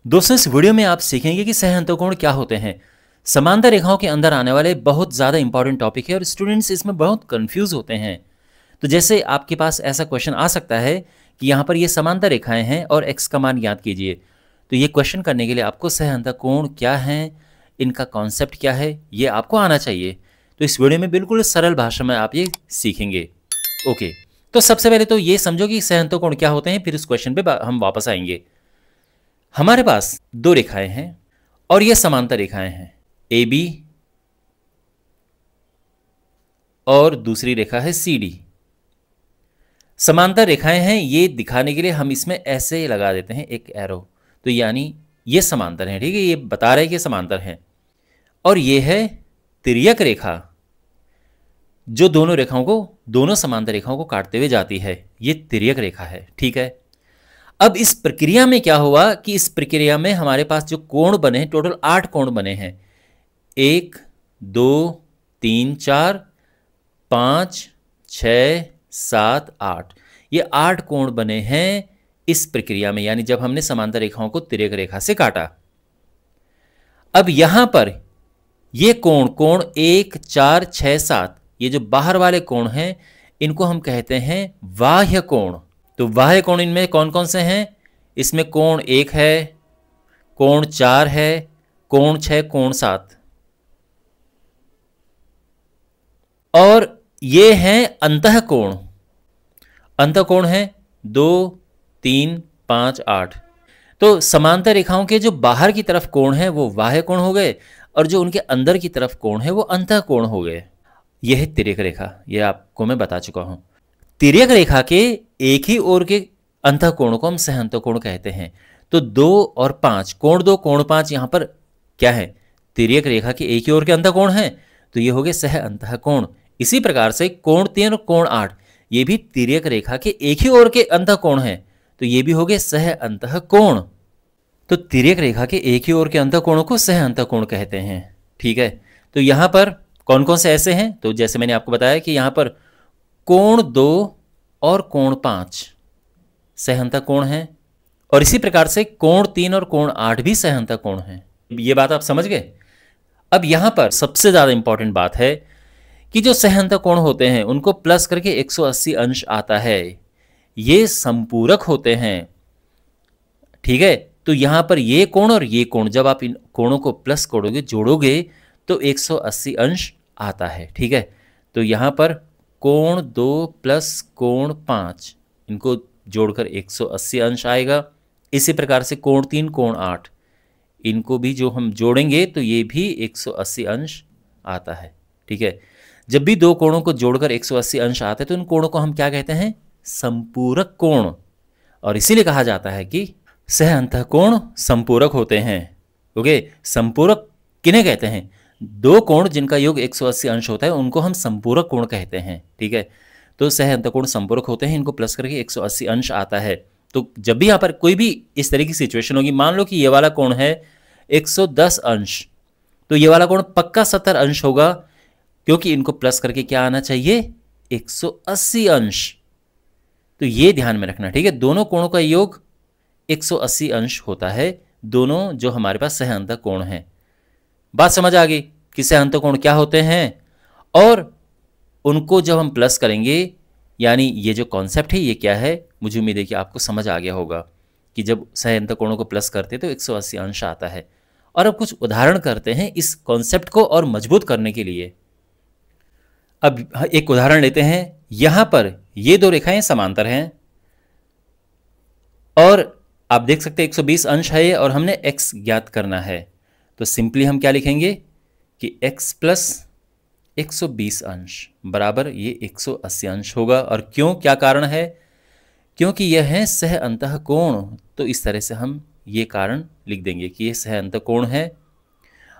दोस्तों, इस वीडियो में आप सीखेंगे कि सह अंतःकोण क्या होते हैं। समांतर रेखाओं के अंदर आने वाले बहुत ज़्यादा इंपॉर्टेंट टॉपिक है और स्टूडेंट्स इसमें बहुत कंफ्यूज होते हैं। तो जैसे आपके पास ऐसा क्वेश्चन आ सकता है कि यहाँ पर ये समांतर रेखाएं हैं और एक्स का मान ज्ञात कीजिए। तो ये क्वेश्चन करने के लिए आपको सह अंतःकोण क्या हैं, इनका कॉन्सेप्ट क्या है, ये आपको आना चाहिए। तो इस वीडियो में बिल्कुल सरल भाषा में आप ये सीखेंगे। ओके, तो सबसे पहले तो ये समझो कि सह अंतःकोण क्या होते हैं, फिर उस क्वेश्चन पे हम वापस आएंगे। हमारे पास दो रेखाएं हैं और ये समांतर रेखाएं हैं, ए बी और दूसरी रेखा है सी डी। समांतर रेखाएं हैं, ये दिखाने के लिए हम इसमें ऐसे लगा देते हैं एक एरो। तो यानी ये समांतर है, ठीक है, ये बता रहे हैं कि समांतर हैं। और ये है तिर्यक रेखा जो दोनों समांतर रेखाओं को काटते हुए जाती है, ये तिर्यक रेखा है, ठीक है। अब इस प्रक्रिया में क्या हुआ कि इस प्रक्रिया में हमारे पास जो कोण बने हैं, टोटल 8 कोण बने हैं। 1 2 3 4 5 6 7 8, ये 8 कोण बने हैं इस प्रक्रिया में, यानी जब हमने समांतर रेखाओं को तिर्यक रेखा से काटा। अब यहां पर ये कोण 1 4 6 7, ये जो बाहर वाले कोण हैं इनको हम कहते हैं बाह्य कोण। तो बाह्य कोण इनमें कौन कौन से हैं? इसमें कोण 1 है, कोण 4 है, कोण 6, कोण 7, और ये हैं अंतःकोण। अंतःकोण है 2 3 5 8। तो समांतर रेखाओं के जो बाहर की तरफ कोण है वो बाह्य कोण हो गए और जो उनके अंदर की तरफ कोण है वो अंतःकोण हो गए। यह है तिर्यक रेखा, यह आपको मैं बता चुका हूं। तिर्यक रेखा के एक ही ओर के अंतःकोण को हम सह अंतःकोण कहते हैं। तो 2 और 5, कोण 2 कोण 5 यहां पर क्या है? तिर्यक रेखा के एक ही ओर के अंतःकोण हैं, तो ये हो गए सह अंतःकोण। इसी प्रकार से कोण 3 और कोण 8 ये भी तिर्यक रेखा के एक ही ओर के अंतःकोण हैं, तो ये भी हो गए सह अंतःकोण। तो तिर्यक रेखा के एक ही ओर के अंतःकोणों को सह अंतःकोण कहते हैं, ठीक है। तो यहां पर कौन कौन से ऐसे हैं? तो जैसे मैंने आपको बताया कि यहां पर कोण 2 और कोण 5 सह अंतःकोण हैं, और इसी प्रकार से कोण 3 और कोण 8 भी सह अंतःकोण हैं। ये बात आप समझ गए। अब यहां पर सबसे ज्यादा इंपॉर्टेंट बात है कि जो सह अंतःकोण होते हैं उनको प्लस करके 180 अंश आता है, ये संपूरक होते हैं, ठीक है। तो यहां पर ये कोण और ये कोण, जब आप इन कोणों को प्लस करोगे, जोड़ोगे, तो 180 अंश आता है, ठीक है। तो यहां पर कोण 2 प्लस कोण 5 इनको जोड़कर 180 अंश आएगा। इसी प्रकार से कोण 3 कोण 8 इनको भी जो हम जोड़ेंगे तो ये भी 180 अंश आता है, ठीक है। जब भी दो कोणों को जोड़कर 180 अंश आते हैं तो उन कोणों को हम क्या कहते हैं? संपूरक कोण। और इसीलिए कहा जाता है कि सह अंतःकोण संपूरक होते हैं। ओके, संपूरक किन्हें कहते हैं? दो कोण जिनका योग 180 अंश होता है उनको हम संपूरक कोण कहते हैं, ठीक है। तो सह अंतःकोण संपूरक होते हैं, इनको प्लस करके 180 अंश आता है। तो जब भी यहाँ पर कोई भी इस तरह की सिचुएशन होगी, मान लो कि ये वाला कोण है 110 अंश, तो ये वाला कोण पक्का 70 अंश होगा, क्योंकि इनको प्लस करके क्या आना चाहिए? 180 अंश। तो ये ध्यान में रखना, ठीक है। दोनों कोणों का योग 180 अंश होता है, दोनों जो हमारे पास सह अंतःकोण हैं। बात समझ आ गई कि सह अंतःकोण क्या होते हैं, और उनको जब हम प्लस करेंगे, यानी ये जो कॉन्सेप्ट है ये क्या है, मुझे उम्मीद है कि आपको समझ आ गया होगा कि जब सह अंतःकोणों को प्लस करते तो 180 अंश आता है। और अब कुछ उदाहरण करते हैं इस कॉन्सेप्ट को और मजबूत करने के लिए। अब एक उदाहरण लेते हैं। यहां पर ये दो रेखाएं समांतर हैं और आप देख सकते हैं 120 अंश है और हमने x ज्ञात करना है। तो सिंपली हम क्या लिखेंगे कि x प्लस 120 अंश बराबर ये 180 अंश होगा। और क्यों, क्या कारण है? क्योंकि यह है सह अंतःकोण। तो इस तरह से हम ये कारण लिख देंगे कि यह सह अंतःकोण है।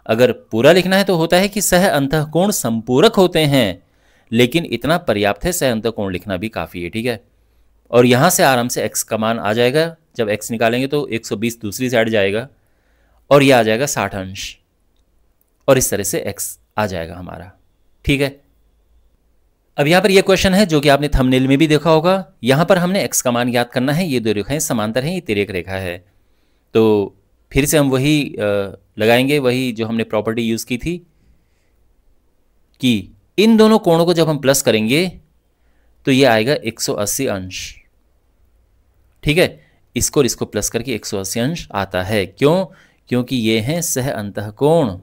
अगर पूरा लिखना है तो होता है कि सह अंतःकोण संपूरक होते हैं, लेकिन इतना पर्याप्त है, सह अंतःकोण लिखना भी काफ़ी है, ठीक है। और यहाँ से आराम से x का मान आ जाएगा। जब x निकालेंगे तो 120 दूसरी साइड जाएगा और ये आ जाएगा 60 अंश, और इस तरह से x आ जाएगा हमारा, ठीक है। अब यहाँ पर यह क्वेश्चन है जो कि आपने थंबनेल में भी देखा होगा। यहाँ पर हमने x का मान ज्ञात करना है। ये दो रेखाएं समांतर हैं, ये तिर्यक रेखा है। तो फिर से हम वही लगाएंगे, वही जो हमने प्रॉपर्टी यूज़ की थी कि इन दोनों कोणों को जब हम प्लस करेंगे तो ये आएगा 180 अंश। ठीक है, इसको और इसको प्लस करके 180 अंश आता है। क्यों? क्योंकि ये हैं सह अंतःकोण।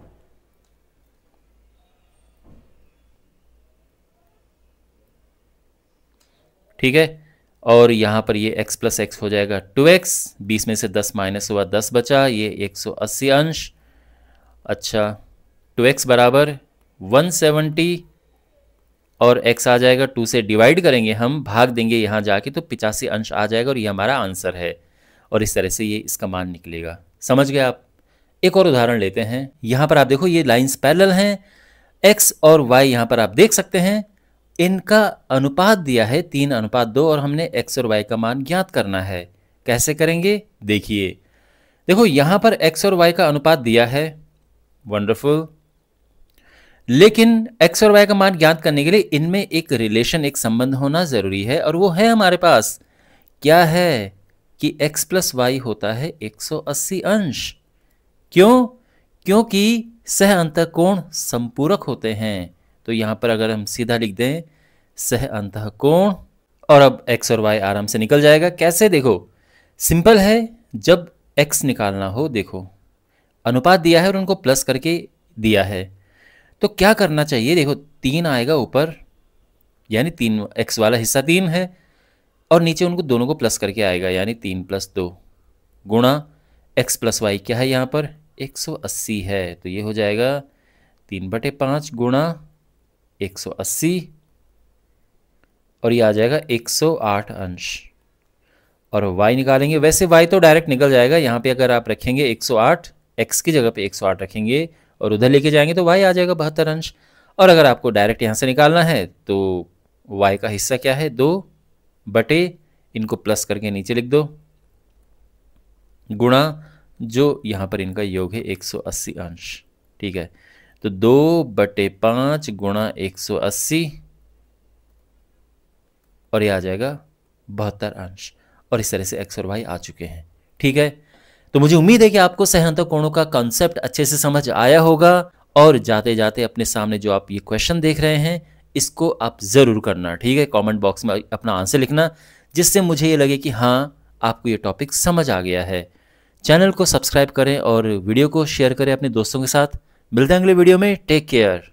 ठीक है, और यहाँ पर ये x प्लस एक्स हो जाएगा 2x, 20 में से 10 माइनस हुआ 10 बचा, ये 180 अंश। अच्छा, 2x बराबर 170 और x आ जाएगा 2 से डिवाइड करेंगे हम, भाग देंगे यहाँ जाके तो 85 अंश आ जाएगा और ये हमारा आंसर है। और इस तरह से ये इसका मान निकलेगा। समझ गए आप? एक और उदाहरण लेते हैं। यहाँ पर आप देखो ये लाइंस पैरेलल हैं, x और y यहाँ पर आप देख सकते हैं, इनका अनुपात दिया है 3:2 और हमने x और y का मान ज्ञात करना है। कैसे करेंगे? देखिए, देखो यहाँ पर x और y का अनुपात दिया है, वंडरफुल, लेकिन x और y का मान ज्ञात करने के लिए इनमें एक रिलेशन, एक संबंध होना जरूरी है, और वो है हमारे पास। क्या है? कि x प्लस वाई होता है 180 अंश। क्यों? क्योंकि सह अंतःकोण संपूरक होते हैं। तो यहां पर अगर हम सीधा लिख दें सह अंतःकोण, और अब x और y आराम से निकल जाएगा। कैसे? देखो, सिंपल है। जब x निकालना हो, देखो अनुपात दिया है और उनको प्लस करके दिया है, तो क्या करना चाहिए? देखो 3 आएगा ऊपर, यानी 3 x वाला हिस्सा 3 है, और नीचे उनको दोनों को प्लस करके आएगा, यानी 3 + 2 गुणा x प्लस वाई क्या है यहाँ पर 180 है, तो ये हो जाएगा 3/5 गुणा 180, और ये आ जाएगा 108 अंश। और y निकालेंगे, वैसे y तो डायरेक्ट निकल जाएगा, यहाँ पे अगर आप रखेंगे 108, x की जगह पे 108 रखेंगे और उधर लेके जाएंगे तो y आ जाएगा 72 अंश। और अगर आपको डायरेक्ट यहाँ से निकालना है तो y का हिस्सा क्या है 2 बटे, इनको प्लस करके नीचे लिख दो, गुणा जो यहाँ पर इनका योग है 180 अंश। ठीक है, तो 2/5 गुणा 180, और ये आ जाएगा 72 अंश। और इस तरह से x और y आ चुके हैं। ठीक है, तो मुझे उम्मीद है कि आपको सह अंतःकोणों का कॉन्सेप्ट अच्छे से समझ आया होगा, और जाते जाते अपने सामने जो आप ये क्वेश्चन देख रहे हैं इसको आप ज़रूर करना। ठीक है, कमेंट बॉक्स में अपना आंसर लिखना, जिससे मुझे ये लगे कि हाँ आपको ये टॉपिक समझ आ गया है। चैनल को सब्सक्राइब करें और वीडियो को शेयर करें अपने दोस्तों के साथ। मिलते हैं अगले वीडियो में। Take care.